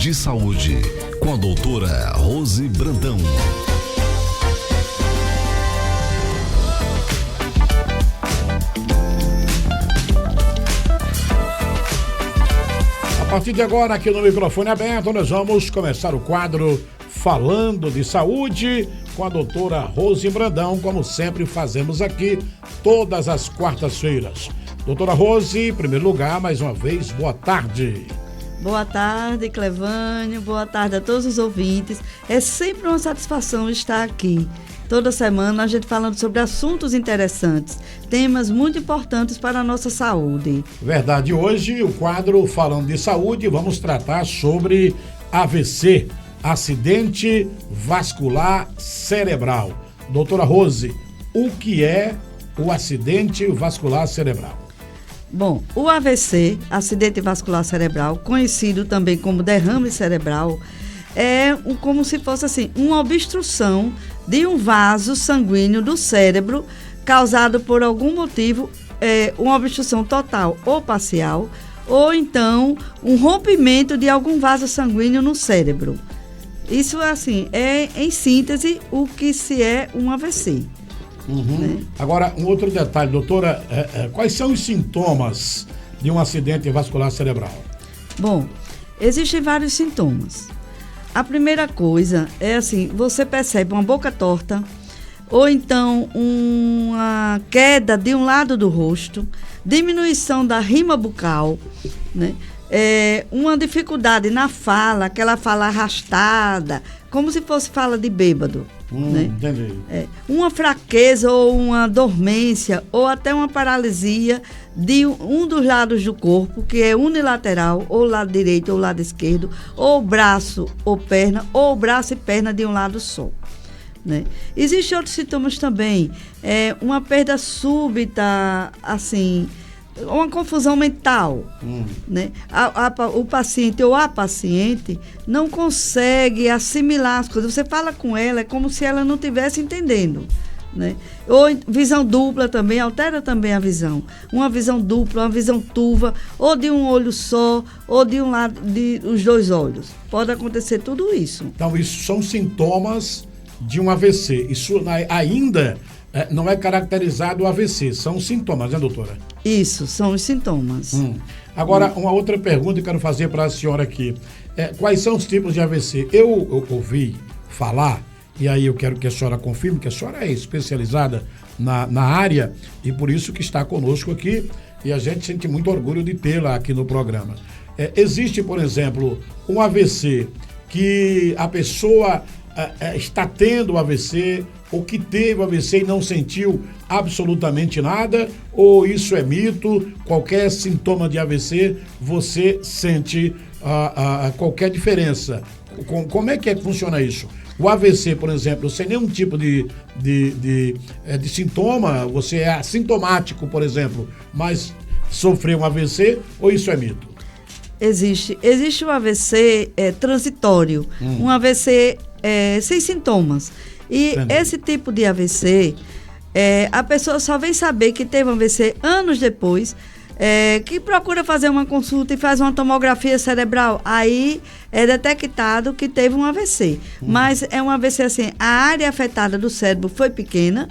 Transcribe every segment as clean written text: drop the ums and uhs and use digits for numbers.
de Saúde, com a doutora Rose Brandão. A partir de agora, aqui no microfone aberto, nós vamos começar o quadro Falando de Saúde com a doutora Rose Brandão, como sempre fazemos aqui todas as quartas-feiras. Doutora Rose, em primeiro lugar, mais uma vez, boa tarde. Boa tarde, Clevânio, boa tarde a todos os ouvintes. É sempre uma satisfação estar aqui. Toda semana a gente falando sobre assuntos interessantes, temas muito importantes para a nossa saúde. Verdade, hoje o quadro Falando de Saúde, vamos tratar sobre AVC, acidente vascular cerebral. Doutora Rose, o que é o acidente vascular cerebral? Bom, o AVC, acidente vascular cerebral, conhecido também como derrame cerebral, é como se fosse assim, uma obstrução de um vaso sanguíneo do cérebro causado por algum motivo, uma obstrução total ou parcial, ou então um rompimento de algum vaso sanguíneo no cérebro. Isso, assim, é em síntese o que se é um AVC. Né? Agora, um outro detalhe, doutora, quais são os sintomas de um acidente vascular cerebral? Bom, existem vários sintomas. A primeira coisa é assim, você percebe uma boca torta, ou então uma queda de um lado do rosto, diminuição da rima bucal, né? Uma dificuldade na fala, aquela fala arrastada, como se fosse fala de bêbado. Né? Entendi. Uma fraqueza ou uma dormência ou até uma paralisia de um dos lados do corpo, que é unilateral, ou lado direito ou lado esquerdo, ou braço ou perna, ou braço e perna de um lado só. Né? Existem outros sintomas também, uma perda súbita, assim, uma confusão mental, né? O paciente ou a paciente não consegue assimilar as coisas. Você fala com ela, é como se ela não estivesse entendendo, né? Ou visão dupla também, altera também a visão. Uma visão dupla, uma visão turva, ou de um olho só, ou de um lado, os dois olhos. Pode acontecer tudo isso. Então, isso são sintomas de um AVC. Isso ainda não é caracterizado o AVC, são sintomas, né, doutora? Isso, são os sintomas. Agora, uma outra pergunta que eu quero fazer para a senhora aqui. Quais são os tipos de AVC? Eu ouvi falar, e aí eu quero que a senhora confirme, que a senhora é especializada na área, e por isso que está conosco aqui, e a gente sente muito orgulho de tê-la aqui no programa. Existe, por exemplo, um AVC que a pessoa está tendo AVC, ou que teve AVC e não sentiu absolutamente nada, ou isso é mito? Qualquer sintoma de AVC, você sente qualquer diferença? Como é que funciona isso? O AVC, por exemplo, sem nenhum tipo de sintoma, você é assintomático, por exemplo, mas sofreu um AVC, ou isso é mito? Existe um AVC transitório, um AVC sem sintomas. E Entendi. Esse tipo de AVC, a pessoa só vem saber que teve um AVC anos depois, que procura fazer uma consulta e faz uma tomografia cerebral. Aí é detectado que teve um AVC. Mas é um AVC assim, a área afetada do cérebro foi pequena,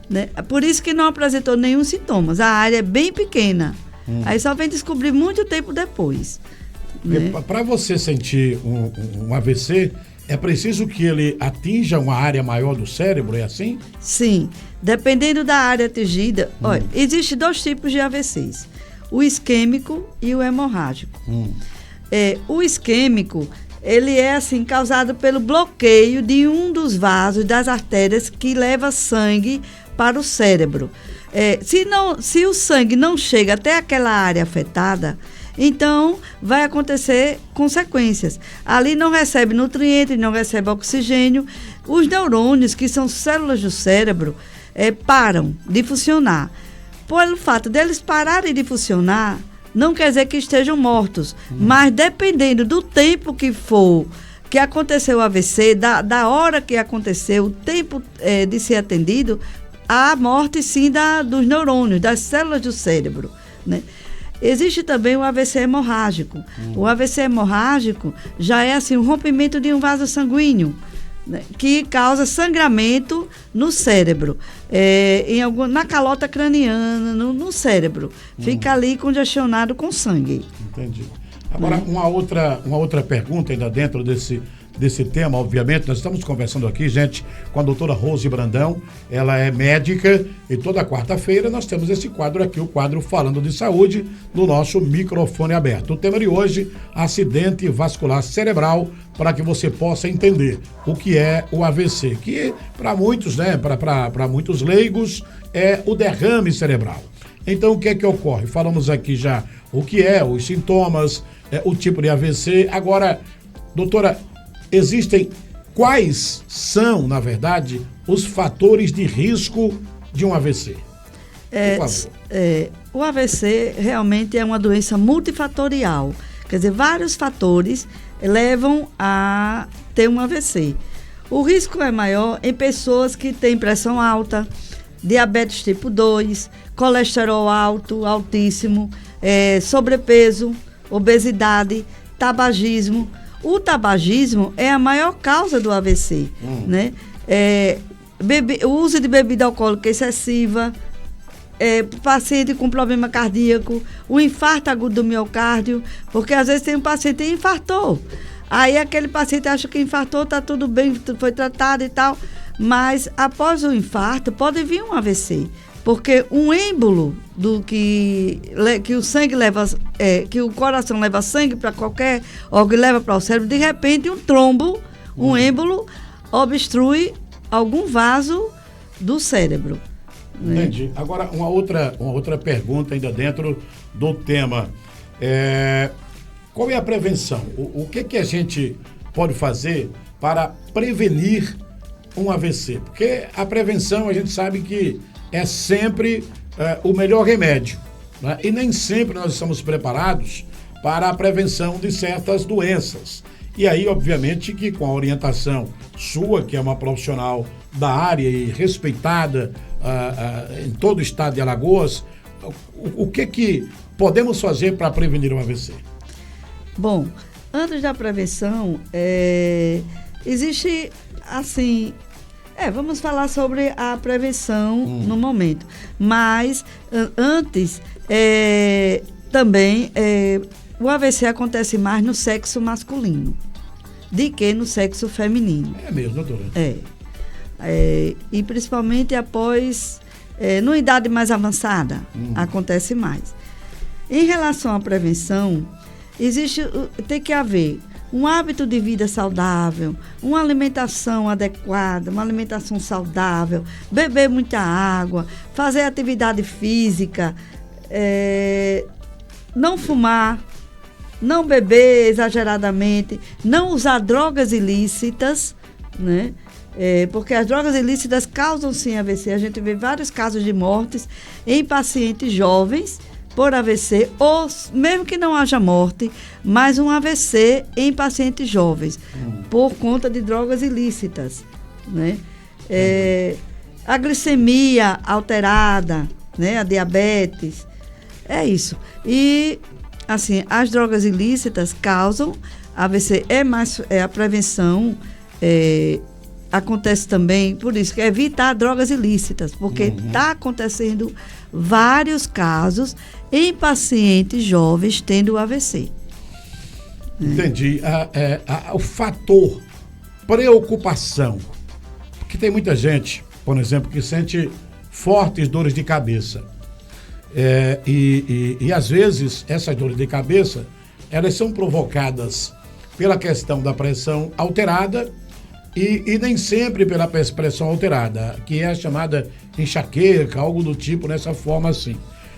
né? Por isso que não apresentou nenhum sintomas. A área é bem pequena. Aí só vem descobrir muito tempo depois. Né? Para você sentir um AVC, é preciso que ele atinja uma área maior do cérebro, é assim? Sim, dependendo da área atingida. Olha, existem dois tipos de AVCs, o isquêmico e o hemorrágico. O isquêmico, ele é assim, causado pelo bloqueio de um dos vasos das artérias que leva sangue para o cérebro. Se o sangue não chega até aquela área afetada, então vai acontecer consequências. Ali não recebe nutrientes, não recebe oxigênio. Os neurônios, que são células do cérebro, param de funcionar. Pelo fato deles pararem de funcionar, não quer dizer que estejam mortos, mas dependendo do tempo que aconteceu o AVC, da hora que aconteceu, o tempo de ser atendido, há morte sim dos neurônios, das células do cérebro, né? Existe também o AVC hemorrágico. O AVC hemorrágico já é assim, um rompimento de um vaso sanguíneo, né, que causa sangramento no cérebro, na calota craniana, no cérebro. Fica ali congestionado com sangue. Entendi. Agora, uma outra pergunta ainda dentro desse tema, obviamente. Nós estamos conversando aqui, gente, com a doutora Rose Brandão. Ela é médica e toda quarta-feira nós temos esse quadro aqui, o quadro Falando de Saúde, no nosso microfone aberto. O tema de hoje, acidente vascular cerebral, para que você possa entender o que é o AVC, que para muitos, né, para muitos leigos, é o derrame cerebral. Então, o que é que ocorre? Falamos aqui já o que é, os sintomas, o tipo de AVC. Agora, doutora, quais são, na verdade, os fatores de risco de um AVC? Por favor. O AVC realmente é uma doença multifatorial. Quer dizer, vários fatores levam a ter um AVC. O risco é maior em pessoas que têm pressão alta, diabetes tipo 2, colesterol alto, altíssimo, sobrepeso, obesidade, tabagismo. O tabagismo é a maior causa do AVC, né? O uso de bebida alcoólica excessiva, paciente com problema cardíaco, o infarto agudo do miocárdio, porque às vezes tem um paciente que infartou. Aí aquele paciente acha que infartou, está tudo bem, foi tratado e tal, mas após o infarto pode vir um AVC. Porque um êmbolo que o sangue leva, que o coração leva sangue para qualquer órgão e leva para o cérebro, de repente um trombo, um êmbolo, obstrui algum vaso do cérebro. Entendi. Agora, uma outra pergunta ainda dentro do tema. Qual é a prevenção? O que a gente pode fazer para prevenir um AVC? Porque a prevenção, a gente sabe que é sempre o melhor remédio, né? E nem sempre nós estamos preparados para a prevenção de certas doenças. E aí, obviamente, que com a orientação sua, que é uma profissional da área e respeitada em todo o estado de Alagoas, o que podemos fazer para prevenir um AVC? Bom, antes da prevenção, existe, assim... vamos falar sobre a prevenção no momento. Mas, antes, também, o AVC acontece mais no sexo masculino do que no sexo feminino. É mesmo, doutora? E principalmente após, numa idade mais avançada, acontece mais. Em relação à prevenção, tem que haver um hábito de vida saudável, uma alimentação adequada, uma alimentação saudável, beber muita água, fazer atividade física, não fumar, não beber exageradamente, não usar drogas ilícitas, né? Porque as drogas ilícitas causam sim AVC. A gente vê vários casos de mortes em pacientes jovens por AVC, ou mesmo que não haja morte, mas um AVC em pacientes jovens, por conta de drogas ilícitas, né? A glicemia alterada, né? A diabetes, é isso. E, assim, as drogas ilícitas causam AVC, a prevenção acontece também, por isso que é evitar drogas ilícitas, porque está acontecendo vários casos em pacientes jovens tendo AVC. Entendi. O fator preocupação, porque tem muita gente, por exemplo, que sente fortes dores de cabeça. E às vezes essas dores de cabeça, elas são provocadas pela questão da pressão alterada e nem sempre pela pressão alterada, que é a chamada enxaqueca, algo do tipo, nessa forma assim.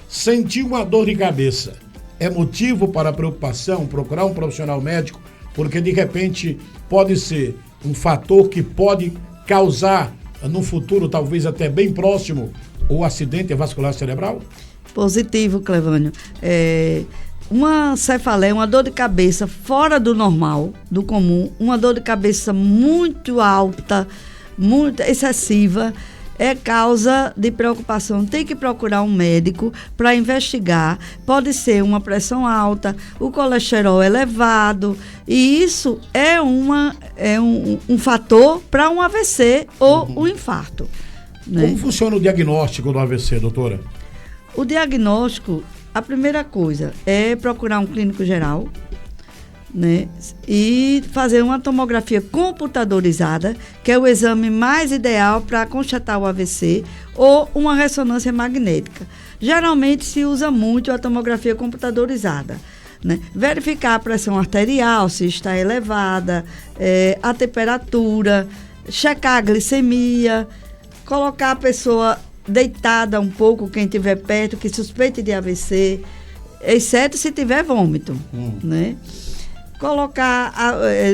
Sentir uma dor de cabeça é motivo para preocupação, procurar um profissional médico, porque de repente pode ser um fator que pode causar, no futuro, talvez até bem próximo, o acidente vascular cerebral? Positivo, Clevânio. Uma cefaleia, uma dor de cabeça fora do normal, do comum, uma dor de cabeça muito alta, muito excessiva, é causa de preocupação. Tem que procurar um médico para investigar. Pode ser uma pressão alta, o colesterol elevado, e isso é um fator para um AVC ou um infarto. Né? Como funciona o diagnóstico do AVC, doutora? O diagnóstico, a primeira coisa é procurar um clínico geral, né? E fazer uma tomografia computadorizada, que é o exame mais ideal para constatar o AVC, ou uma ressonância magnética. Geralmente se usa muito a tomografia computadorizada, né? Verificar a pressão arterial, se está elevada, a temperatura, checar a glicemia, colocar a pessoa deitada um pouco, quem estiver perto, que suspeite de AVC, exceto se tiver vômito, né? Colocar,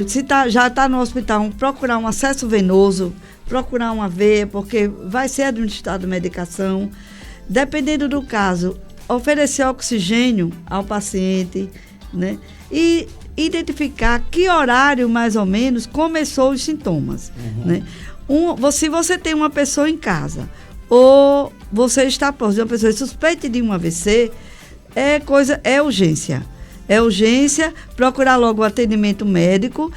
se já está no hospital, procurar um acesso venoso, procurar uma veia, porque vai ser administrada medicação. Dependendo do caso, oferecer oxigênio ao paciente, né? E identificar que horário, mais ou menos, começou os sintomas, né? Se você tem uma pessoa em casa, ou você está próximo de uma pessoa suspeita de um AVC, é urgência. É urgência, procurar logo o atendimento médico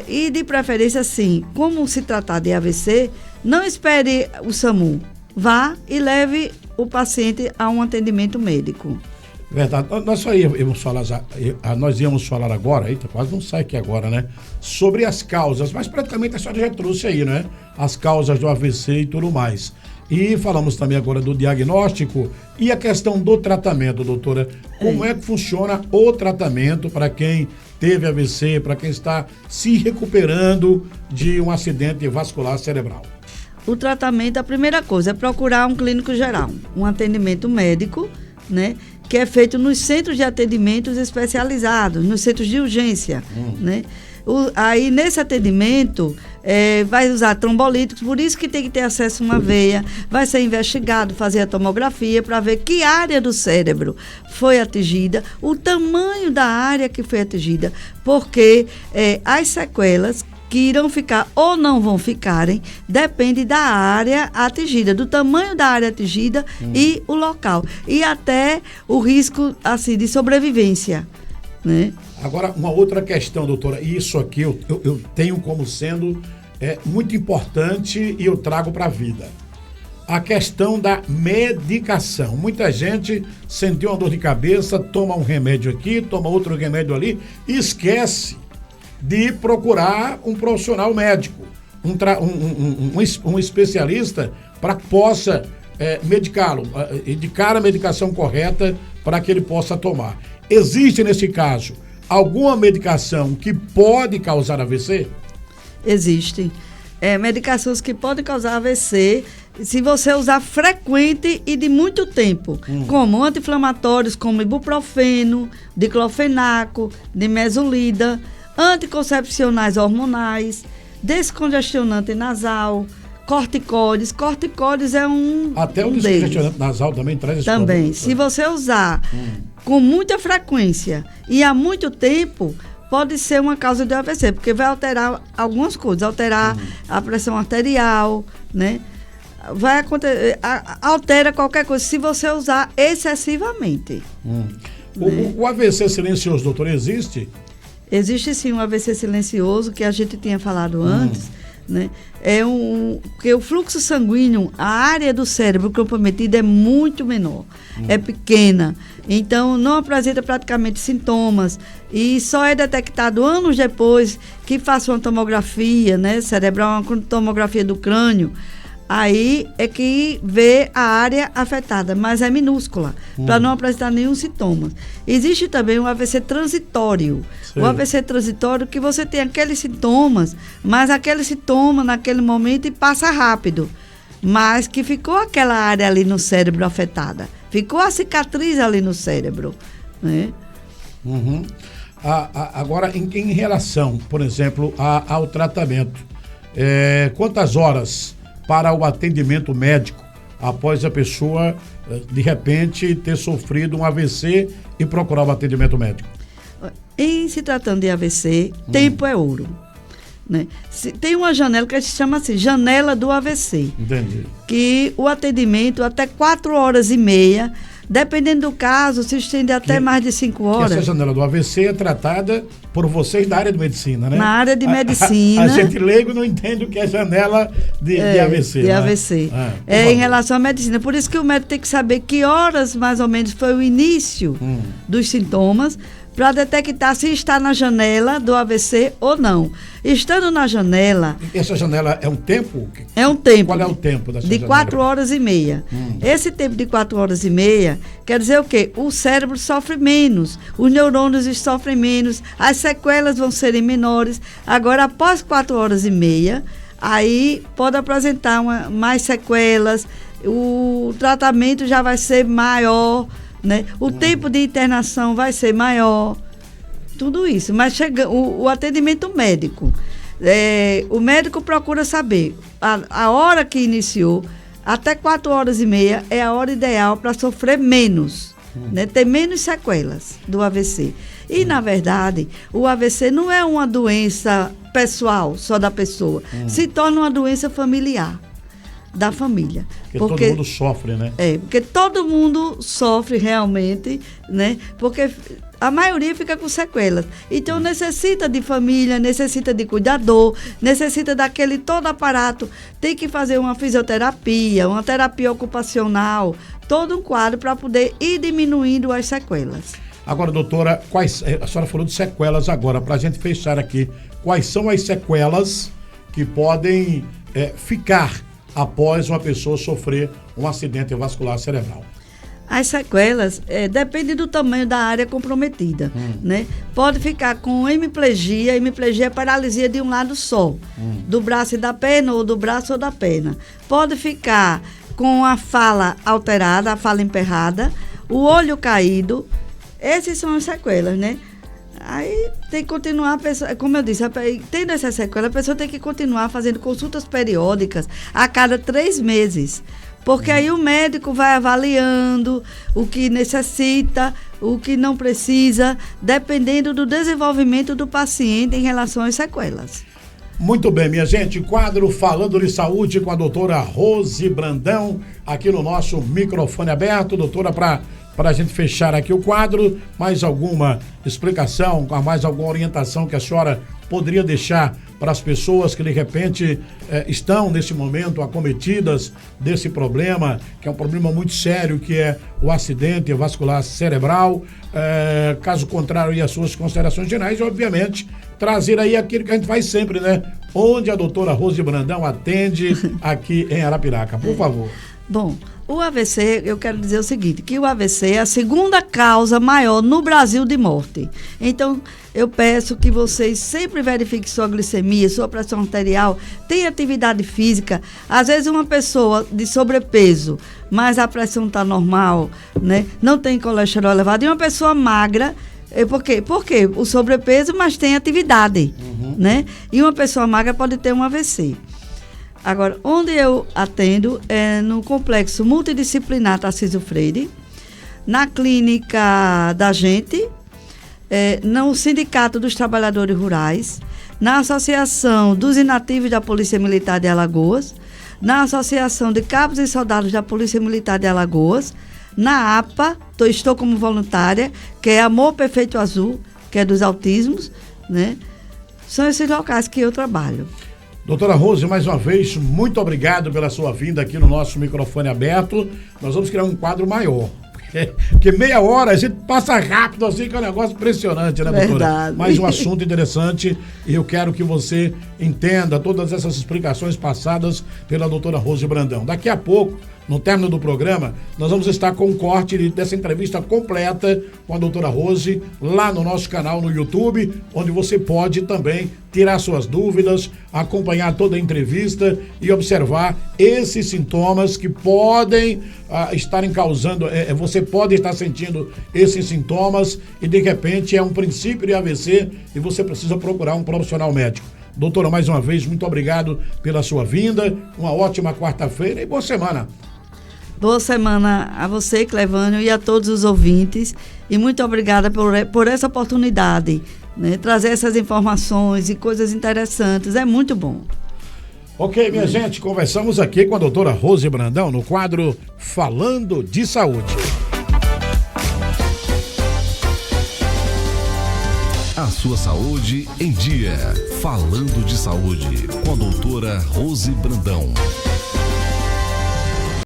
e, de preferência, sim, como se tratar de AVC, não espere o SAMU. Vá e leve o paciente a um atendimento médico. Verdade. Nós íamos falar agora, eita, quase não sai aqui agora, né? Sobre as causas, mas praticamente a senhora já trouxe aí, né? As causas do AVC e tudo mais. E falamos também agora do diagnóstico e a questão do tratamento, doutora. Como é que funciona o tratamento para quem teve AVC, para quem está se recuperando de um acidente vascular cerebral? O tratamento, a primeira coisa, é procurar um clínico geral, um atendimento médico, né? Que é feito nos centros de atendimentos especializados, nos centros de urgência, né? Aí, nesse atendimento, vai usar trombolíticos, por isso que tem que ter acesso a uma veia, vai ser investigado, fazer a tomografia para ver que área do cérebro foi atingida, o tamanho da área que foi atingida, porque as sequelas que irão ficar ou não vão ficarem, depende da área atingida, do tamanho da área atingida e o local. E até o risco, assim, de sobrevivência, né? Agora, uma outra questão, doutora, e isso aqui eu tenho como sendo muito importante e eu trago para a vida. A questão da medicação. Muita gente sentiu uma dor de cabeça, toma um remédio aqui, toma outro remédio ali e esquece de procurar um profissional médico, um especialista para que possa medicá-lo, indicar a medicação correta para que ele possa tomar. Existe, nesse caso, alguma medicação que pode causar AVC? Existem. Medicações que podem causar AVC se você usar frequente e de muito tempo, como anti-inflamatórios como ibuprofeno, diclofenaco, dimesolida, anticoncepcionais hormonais, descongestionante nasal, corticóides. Corticóides é até o descongestionante nasal também traz esse também. problema. Se você usar com muita frequência e há muito tempo, pode ser uma causa de AVC, porque vai alterar algumas coisas, alterar a pressão arterial, né? Vai acontecer, altera qualquer coisa se você usar excessivamente. O AVC silencioso, doutor, existe? Existe sim um AVC silencioso, que a gente tinha falado antes, né? Porque o fluxo sanguíneo, a área do cérebro comprometida é muito menor, é pequena, então não apresenta praticamente sintomas e só é detectado anos depois que faça uma tomografia, né, cerebral, uma tomografia do crânio. Aí é que vê a área afetada, mas é minúscula, para não apresentar nenhum sintoma. Existe também o AVC transitório. Sim. O AVC transitório que você tem aqueles sintomas, mas aquele sintoma naquele momento passa rápido, mas que ficou aquela área ali no cérebro afetada, ficou a cicatriz ali no cérebro, né? Agora, em relação, por exemplo, ao tratamento, quantas horas para o atendimento médico após a pessoa, de repente, ter sofrido um AVC e procurar o atendimento médico? Em se tratando de AVC, tempo é ouro. né? Tem uma janela que a gente chama assim, janela do AVC. Entendi. Que o atendimento até 4h30, dependendo do caso, se estende até mais de 5 horas. Essa janela do AVC é tratada por vocês da área de medicina, né? Na área de medicina. A gente leigo não entende o que é janela de AVC. De né? AVC. Em relação à medicina. Por isso que o médico tem que saber que horas, mais ou menos, foi o início dos sintomas, para detectar se está na janela do AVC ou não. Estando na janela... Essa janela é um tempo? É um tempo. Qual é o tempo dessa de janela? 4h30. Esse tempo de 4h30 quer dizer o quê? O cérebro sofre menos, os neurônios sofrem menos, as sequelas vão serem menores. Agora, após 4h30, aí pode apresentar mais sequelas, o tratamento já vai ser maior, né? O tempo de internação vai ser maior, tudo isso. Mas chega o atendimento médico. O médico procura saber a hora que iniciou, até 4h30 é a hora ideal para sofrer menos, né? Ter menos sequelas do AVC. E, na verdade, o AVC não é uma doença pessoal, só da pessoa. Se torna uma doença familiar. Da família. Porque todo mundo sofre, né? Porque todo mundo sofre realmente, né? Porque a maioria fica com sequelas. Então necessita de família, necessita de cuidador, necessita daquele todo aparato. Tem que fazer uma fisioterapia, uma terapia ocupacional, todo um quadro para poder ir diminuindo as sequelas. Agora, doutora, a senhora falou de sequelas agora, para a gente fechar aqui, quais são as sequelas que podem ficar após uma pessoa sofrer um acidente vascular cerebral? As sequelas depende do tamanho da área comprometida, né? Pode ficar com hemiplegia é paralisia de um lado só, do braço e da perna, ou do braço ou da perna. Pode ficar com a fala alterada, a fala emperrada, o olho caído. Essas são as sequelas, né? Aí tem que continuar, a pessoa, como eu disse, tendo essa sequela, a pessoa tem que continuar fazendo consultas periódicas a cada 3 meses. Porque aí o médico vai avaliando o que necessita, o que não precisa, dependendo do desenvolvimento do paciente em relação às sequelas. Muito bem, minha gente, quadro Falando de Saúde com a doutora Rose Brandão, aqui no nosso microfone aberto. Doutora, para a gente fechar aqui o quadro, mais alguma explicação, mais alguma orientação que a senhora poderia deixar para as pessoas que de repente estão nesse momento acometidas desse problema, que é um problema muito sério, que é o acidente vascular cerebral. Caso contrário, e as suas considerações gerais, e obviamente trazer aí aquilo que a gente faz sempre, né? Onde a doutora Rose Brandão atende aqui em Arapiraca, por favor. Bom, o AVC, eu quero dizer o seguinte, que o AVC é a segunda causa maior no Brasil de morte. Então, eu peço que vocês sempre verifiquem sua glicemia, sua pressão arterial, tenha atividade física. Às vezes uma pessoa de sobrepeso, mas a pressão está normal, né? Não tem colesterol elevado, e uma pessoa magra, por quê? Porque o sobrepeso, mas tem atividade, né? E uma pessoa magra pode ter um AVC. Agora, onde eu atendo é no Complexo Multidisciplinar Tarcísio Freire, na Clínica da Gente, no Sindicato dos Trabalhadores Rurais, na Associação dos Inativos da Polícia Militar de Alagoas, na Associação de Cabos e Soldados da Polícia Militar de Alagoas, na APA, estou como voluntária, que é Amor Perfeito Azul, que é dos autismos, né? São esses locais que eu trabalho. Doutora Rose, mais uma vez, muito obrigado pela sua vinda aqui no nosso microfone aberto. Nós vamos criar um quadro maior. Porque meia hora a gente passa rápido assim, que é um negócio impressionante, né, doutora? Verdade. Mais um assunto interessante, e eu quero que você entenda todas essas explicações passadas pela doutora Rose Brandão. Daqui a pouco, no término do programa, nós vamos estar com um corte dessa entrevista completa com a doutora Rose lá no nosso canal no YouTube, onde você pode também tirar suas dúvidas, acompanhar toda a entrevista e observar esses sintomas que podem estarem causando, você pode estar sentindo esses sintomas e de repente é um princípio de AVC e você precisa procurar um profissional médico. Doutora, mais uma vez, muito obrigado pela sua vinda, uma ótima quarta-feira e boa semana. Boa semana a você, Clevânio, e a todos os ouvintes. E muito obrigada por essa oportunidade né? Trazer essas informações e coisas interessantes, é muito bom. Ok, minha gente, conversamos aqui com a doutora Rose Brandão no quadro Falando de Saúde. A sua saúde em dia. Falando de saúde com a doutora Rose Brandão.